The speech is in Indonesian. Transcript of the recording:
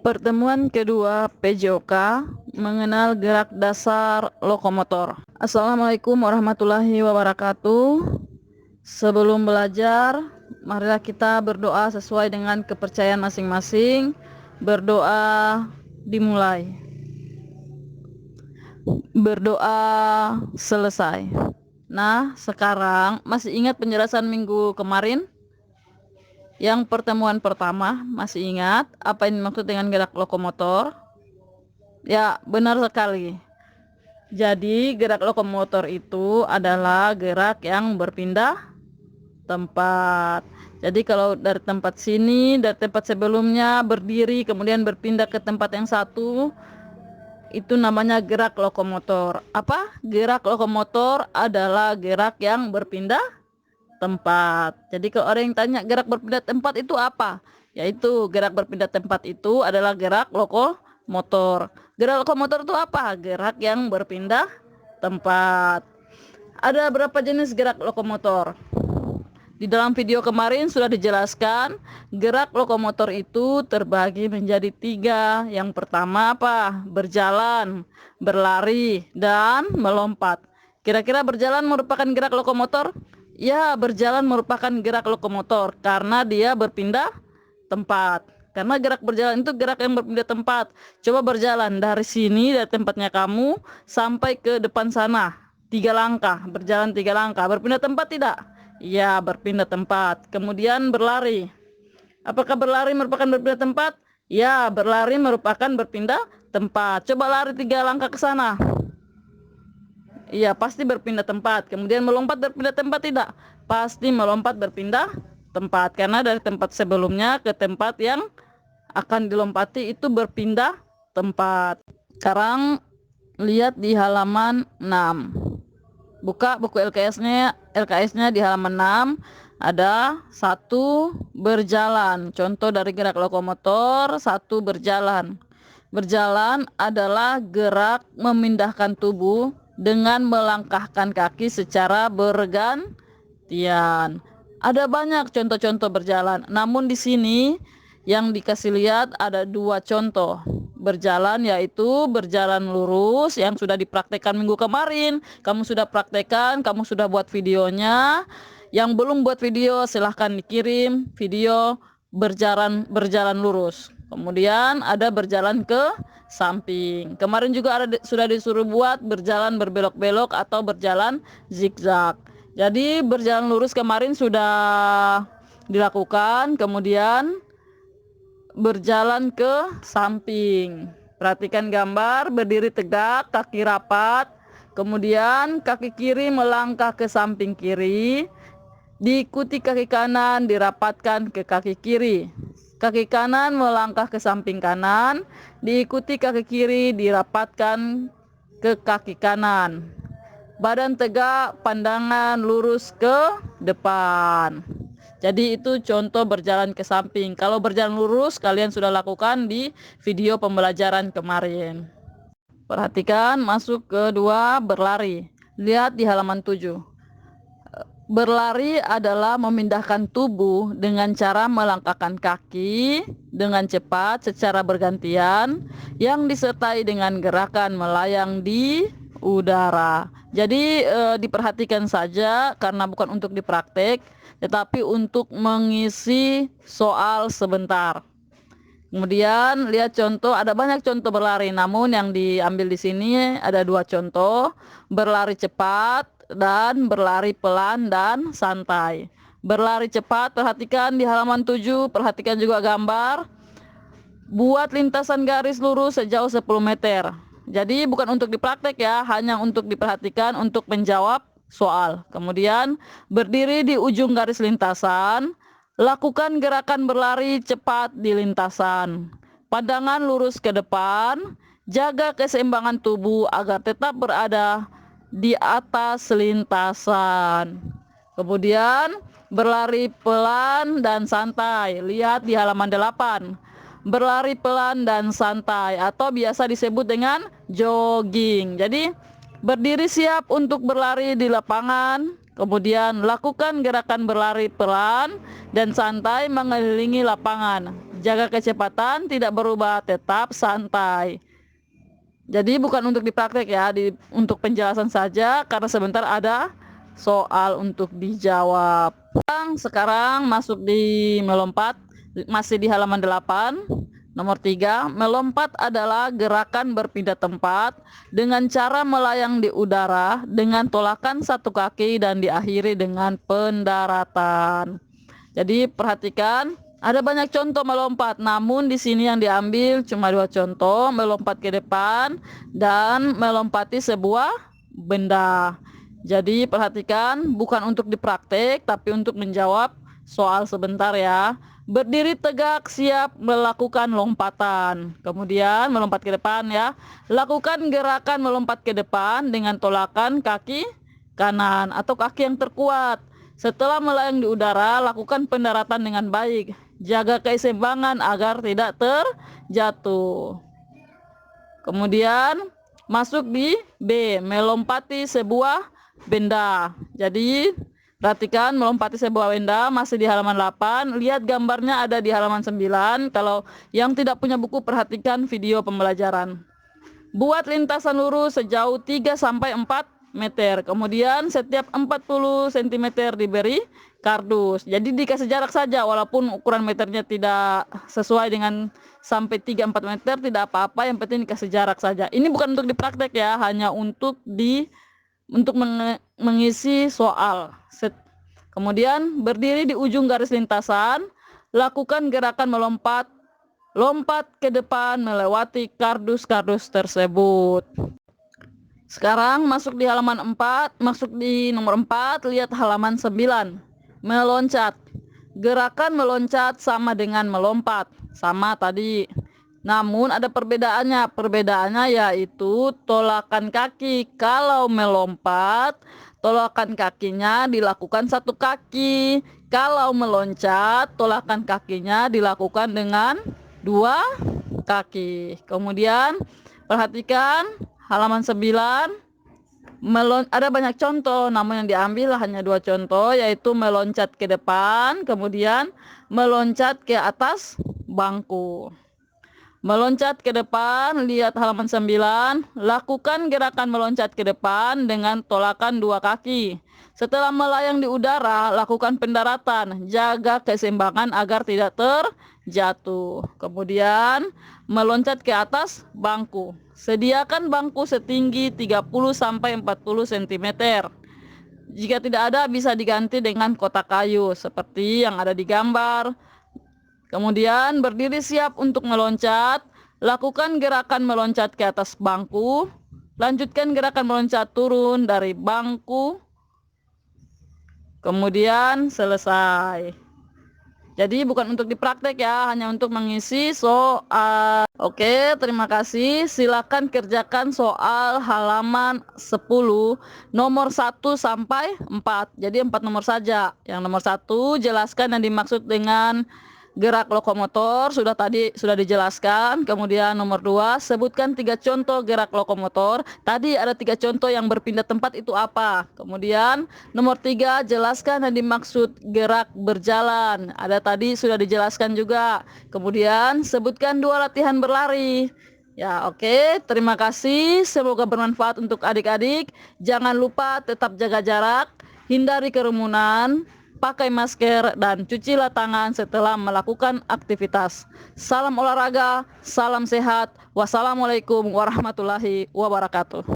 Pertemuan kedua PJOK mengenal gerak dasar lokomotor. Assalamualaikum warahmatullahi wabarakatuh. Sebelum belajar, marilah kita berdoa sesuai dengan kepercayaan masing-masing. Berdoa dimulai. Berdoa selesai. Nah, sekarang masih ingat penjelasan minggu kemarin? Yang pertemuan pertama, masih ingat apa yang dimaksud dengan gerak lokomotor? Ya, benar sekali. Jadi, gerak lokomotor itu adalah gerak yang berpindah tempat. Jadi, kalau dari tempat sini, dari tempat sebelumnya berdiri, kemudian berpindah ke tempat yang satu, itu namanya gerak lokomotor. Apa? Gerak lokomotor adalah gerak yang berpindah tempat. Jadi kalau orang yang tanya gerak berpindah tempat itu apa? Yaitu gerak berpindah tempat itu adalah gerak lokomotor. Gerak lokomotor itu apa? Gerak yang berpindah tempat. Ada berapa jenis gerak lokomotor? Di dalam video kemarin sudah dijelaskan gerak lokomotor itu terbagi menjadi 3. Yang pertama apa? Berjalan, berlari, dan melompat. Kira-kira berjalan merupakan gerak lokomotor? Ya, berjalan merupakan gerak lokomotor karena dia berpindah tempat. Karena gerak berjalan itu gerak yang berpindah tempat. Coba berjalan dari sini, dari tempatnya kamu sampai ke depan sana. 3 langkah, berjalan 3 langkah. Berpindah tempat tidak? Ya, berpindah tempat. Kemudian berlari. Apakah berlari merupakan berpindah tempat? Ya, berlari merupakan berpindah tempat. Coba lari 3 langkah ke sana. Iya, pasti berpindah tempat. Kemudian melompat berpindah tempat tidak? Pasti melompat berpindah tempat. Karena dari tempat sebelumnya ke tempat yang akan dilompati itu berpindah tempat. Sekarang lihat di halaman 6. Buka buku LKS-nya di halaman 6. Ada 1 berjalan. Contoh dari gerak lokomotor, 1 berjalan. Berjalan adalah gerak memindahkan tubuh dengan melangkahkan kaki secara bergantian. Ada banyak contoh-contoh berjalan. Namun di sini yang dikasih lihat ada 2 contoh berjalan, yaitu berjalan lurus yang sudah dipraktekkan minggu kemarin. Kamu sudah praktekkan, kamu sudah buat videonya. Yang belum buat video silahkan dikirim video berjalan lurus. Kemudian ada berjalan ke samping. Kemarin juga sudah disuruh buat berjalan berbelok-belok atau berjalan zigzag. Jadi berjalan lurus kemarin sudah dilakukan. Kemudian berjalan ke samping. Perhatikan gambar, berdiri tegak, kaki rapat. Kemudian kaki kiri melangkah ke samping kiri. Diikuti kaki kanan dirapatkan ke kaki kiri. Kaki kanan melangkah ke samping kanan, diikuti kaki kiri dirapatkan ke kaki kanan. Badan tegak, pandangan lurus ke depan. Jadi itu contoh berjalan ke samping. Kalau berjalan lurus kalian sudah lakukan di video pembelajaran kemarin. Perhatikan masuk ke 2 berlari. Lihat di halaman 7. Berlari adalah memindahkan tubuh dengan cara melangkahkan kaki dengan cepat secara bergantian yang disertai dengan gerakan melayang di udara. Jadi diperhatikan saja karena bukan untuk dipraktek, tetapi untuk mengisi soal sebentar. Kemudian lihat contoh, ada banyak contoh berlari, namun yang diambil di sini ada 2 contoh, berlari cepat dan berlari pelan dan santai. Berlari cepat, perhatikan di halaman 7, perhatikan juga gambar. Buat lintasan garis lurus sejauh 10 meter. Jadi bukan untuk dipraktek ya, hanya untuk diperhatikan untuk menjawab soal. Kemudian berdiri di ujung garis lintasan, lakukan gerakan berlari cepat di lintasan. Pandangan lurus ke depan, jaga keseimbangan tubuh agar tetap berada di atas lintasan. Kemudian berlari pelan dan santai. Lihat di halaman 8. Berlari pelan dan santai atau biasa disebut dengan jogging. Jadi berdiri siap untuk berlari di lapangan. Kemudian lakukan gerakan berlari pelan dan santai mengelilingi lapangan. jaga kecepatan, tidak berubah, tetap santai. Jadi bukan untuk dipraktek ya, untuk penjelasan saja karena sebentar ada soal untuk dijawab. Sekarang masuk di melompat, masih di halaman 8. Nomor 3, melompat adalah gerakan berpindah tempat dengan cara melayang di udara dengan tolakan satu kaki dan diakhiri dengan pendaratan. Jadi perhatikan, ada banyak contoh melompat, namun di sini yang diambil cuma 2 contoh, melompat ke depan dan melompati sebuah benda. Jadi perhatikan, bukan untuk dipraktek tapi untuk menjawab soal sebentar ya. Berdiri tegak siap melakukan lompatan. Kemudian melompat ke depan ya. Lakukan gerakan melompat ke depan dengan tolakan kaki kanan atau kaki yang terkuat. Setelah melayang di udara, lakukan pendaratan dengan baik. Jaga keseimbangan agar tidak terjatuh. Kemudian masuk di B, melompati sebuah benda. Jadi perhatikan, melompati sebuah benda masih di halaman 8. Lihat gambarnya ada di halaman 9. Kalau yang tidak punya buku, perhatikan video pembelajaran. Buat lintasan lurus sejauh 3-4 meter. Kemudian setiap 40 cm diberi kardus. Jadi dikasih jarak saja, walaupun ukuran meternya tidak sesuai dengan sampai 3-4 meter, tidak apa-apa, yang penting dikasih jarak saja. Ini bukan untuk dipraktek ya, hanya untuk mengisi soal. Kemudian berdiri di ujung garis lintasan, lakukan gerakan lompat ke depan melewati kardus-kardus tersebut. Sekarang masuk di halaman 4, masuk di nomor 4, lihat halaman 9. Meloncat. Gerakan meloncat sama dengan melompat, sama tadi. Namun ada perbedaannya. Perbedaannya yaitu tolakan kaki. Kalau melompat, tolakan kakinya dilakukan satu kaki. Kalau meloncat, tolakan kakinya dilakukan dengan 2 kaki. Kemudian perhatikan halaman 9. Ada banyak contoh, namun yang diambil hanya 2 contoh, yaitu meloncat ke depan, kemudian meloncat ke atas bangku. Meloncat ke depan, lihat halaman 9. Lakukan gerakan meloncat ke depan dengan tolakan 2 kaki. Setelah melayang di udara, lakukan pendaratan. Jaga keseimbangan agar tidak terjatuh. Kemudian meloncat ke atas bangku. Sediakan bangku setinggi 30-40 cm. Jika tidak ada, bisa diganti dengan kotak kayu seperti yang ada di gambar. Kemudian berdiri siap untuk meloncat. Lakukan gerakan meloncat ke atas bangku. Lanjutkan gerakan meloncat turun dari bangku. Kemudian selesai. Jadi bukan untuk dipraktek ya, hanya untuk mengisi soal. Oke, terima kasih. Silakan kerjakan soal halaman 10 nomor 1 sampai 4. Jadi 4 nomor saja. Yang nomor 1, jelaskan yang dimaksud dengan gerak lokomotor, sudah dijelaskan. Kemudian nomor 2, sebutkan 3 contoh gerak lokomotor. Tadi ada 3 contoh yang berpindah tempat, itu apa? Kemudian nomor 3, jelaskan yang dimaksud gerak berjalan. Ada tadi sudah dijelaskan juga. Kemudian sebutkan 2 latihan berlari. Ya, oke. Terima kasih. Semoga bermanfaat untuk adik-adik. Jangan lupa tetap jaga jarak, hindari kerumunan, pakai masker, dan cucilah tangan setelah melakukan aktivitas. Salam olahraga, salam sehat. Wassalamualaikum warahmatullahi wabarakatuh.